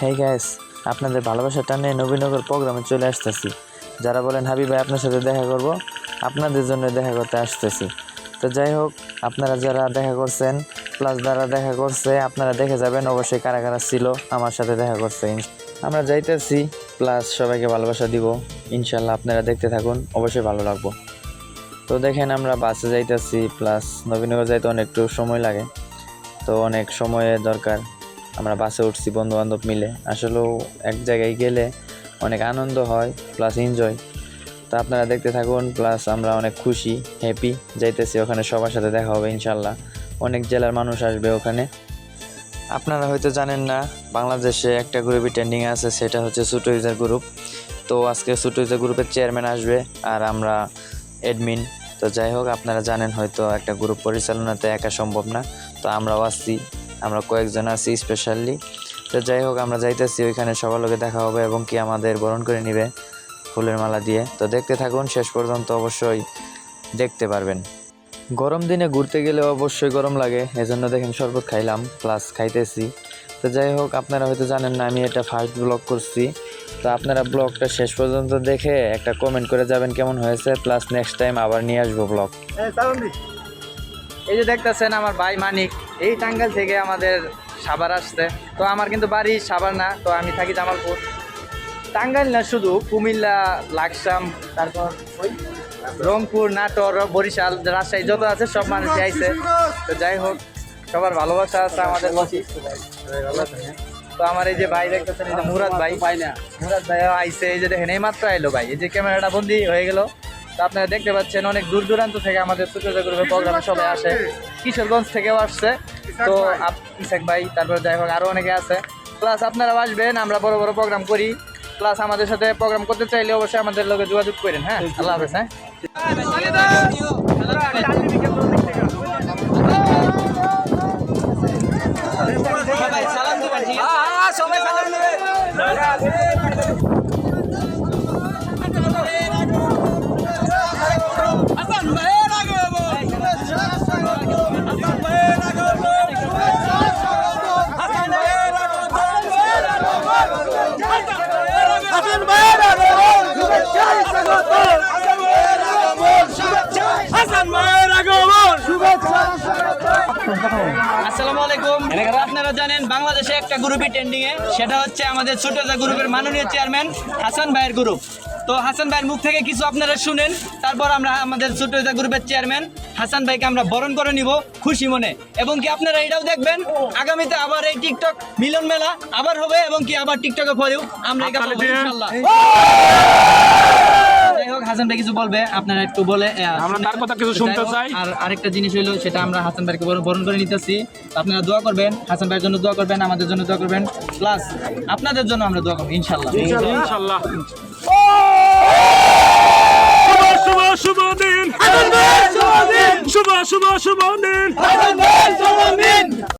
Hey guys, আপনাদের ভালোবাসার টানে নবীনগর প্রোগ্রামে চলে আসতেছি। যারা বলেন হাবিব ভাই আপনার সাথে দেখা করব, আপনাদের জন্য দেখা করতে আসতেছি। তো যাই হোক, আপনারা যারা দেখা করছেন প্লাস যারা দেখা করছে আপনারা দেখে যাবেন অবশ্যই কারা কারা ছিল আমার সাথে দেখা করছে। আমরা যাইতেছি প্লাস সবাইকে ভালোবাসা দিব ইনশাল্লাহ। আপনারা দেখতে থাকুন, অবশ্যই ভালো লাগবো। তো দেখেন আমরা বাসে যাইতেছি প্লাস নবীনগর যাইতে অনেকটু সময় লাগে, তো অনেক সময়ের দরকার। আমরা বাসে উঠছি বন্ধু বান্ধব মিলে, আসলেও এক জায়গায় গেলে অনেক আনন্দ হয় প্লাস এনজয়। তো আপনারা দেখতে থাকুন, প্লাস আমরা অনেক খুশি হ্যাপি যাইতেছি ওখানে, সবার সাথে দেখা হবে ইনশাল্লাহ। অনেক জেলার মানুষ আসবে ওখানে। আপনারা হয়তো জানেন না, বাংলাদেশে একটা গ্রুপই ট্রেন্ডিং আছে, সেটা হচ্ছে ছোট ইউজার গ্রুপ। তো আজকে ছোট ইউজার গ্রুপের চেয়ারম্যান আসবে আর আমরা অ্যাডমিন। তো যাই হোক, আপনারা জানেন হয়তো একটা গ্রুপ পরিচালনাতে একা সম্ভব না, তো আমরাও আসছি, আমরা কয়েকজন আছি স্পেশালি। তো যাই হোক, আমরা যাইতেছি ওইখানে, সবার লোকে দেখা হবে এবং কি আমাদের বরণ করে নিবে ফুলের মালা দিয়ে। তো দেখতে থাকুন, শেষ পর্যন্ত অবশ্যই দেখতে পারবেন। গরম দিনে ঘুরতে গেলে অবশ্যই গরম লাগে, এজন্য দেখেন শরবত খাইলাম প্লাস খাইতেছি। তো যাই হোক, আপনারা হয়তো জানেন না আমি এটা ফার্স্ট ব্লগ করছি। তো আপনারা ব্লগটা শেষ পর্যন্ত দেখে একটা কমেন্ট করে যাবেন কেমন হয়েছে, প্লাস নেক্সট টাইম আবার নিয়ে আসবো ব্লগ। এই যে দেখতেছেন আমার ভাই মানিক, এই টাঙ্গাইল থেকে আমাদের সাভার আসছে। তো আমার কিন্তু বাড়ি সাভার না, তো আমি থাকি জামালপুর। টাঙ্গাইল না, শুধু কুমিল্লা, লাকসাম, তারপর ওই রংপুর, নাটোর, বরিশাল, রাজশাহী যত আছে সব মানুষই আইছে। তো যাই হোক, সবার ভালোবাসা আছে আমাদের প্রতি। তো আমার এই যে ভাই দেখতেছেন, এই যে মুরাদ ভাই ভাইও আইছে। এই যে দেখেন এই মাত্র আইলো ভাই, এই যে ক্যামেরাটা বন্দি হয়ে গেল। তো আপনারা দেখতে পাচ্ছেন অনেক দূর দূরান্ত থেকে আমাদের ছোট গ্রুপের প্রোগ্রামে সবাই আসে, কিশোরগঞ্জ থেকেও আসছে। তো ইসাক ভাই, তারপর যাই হোক আরও অনেকে আছে। প্লাস আপনারা আসবেন, আমরা বড় বড় প্রোগ্রাম করি। প্লাস আমাদের সাথে প্রোগ্রাম করতে চাইলে অবশ্যই আমাদের লোকে যোগাযোগ করেন। হ্যাঁ, আল্লাহ হাফেজ। হ্যাঁ, আসসালামু আলাইকুম। আপনারা জানেন বাংলাদেশে একটা গ্রুপই ট্রেন্ডিং এ, সেটা হচ্ছে আমাদের ছোট গ্রুপের মাননীয় চেয়ারম্যান হাসান ভাইয়ের গ্রুপ। তো হাসান ভাইয়ের মুখ থেকে কিছু আপনারা শুনেন, তারপর আমরা আমাদের ছোট গ্রুপের চেয়ারম্যান হাসান ভাইকে আমরা বরণ করে নিব খুশি মনে। এবং কি আপনারা এটাও দেখবেন, আগামীতে আবার এই টিকটক মিলন মেলা আবার হবে এবং কি আবার টিকটকের পরেও আমরা ইনশাআল্লাহ। যাই হোক, হাসান ভাই কিছু বলবে, আপনারা একটু বলে আমরা তার কথা কিছু শুনতে চাই। আর আরেকটা জিনিস হইলো, সেটা আমরা হাসান ভাইকে বরণ করে নিতেছি। আপনারা দোয়া করবেন, হাসান ভাইয়ের জন্য দোয়া করবেন, আমাদের জন্য দোয়া করবেন, প্লাস আপনাদের জন্য আমরা দোয়া করবো ইনশাআল্লাহ। ইনশাআল্লাহ। শুভ শুভ দিন, শুভ শুভ দিন।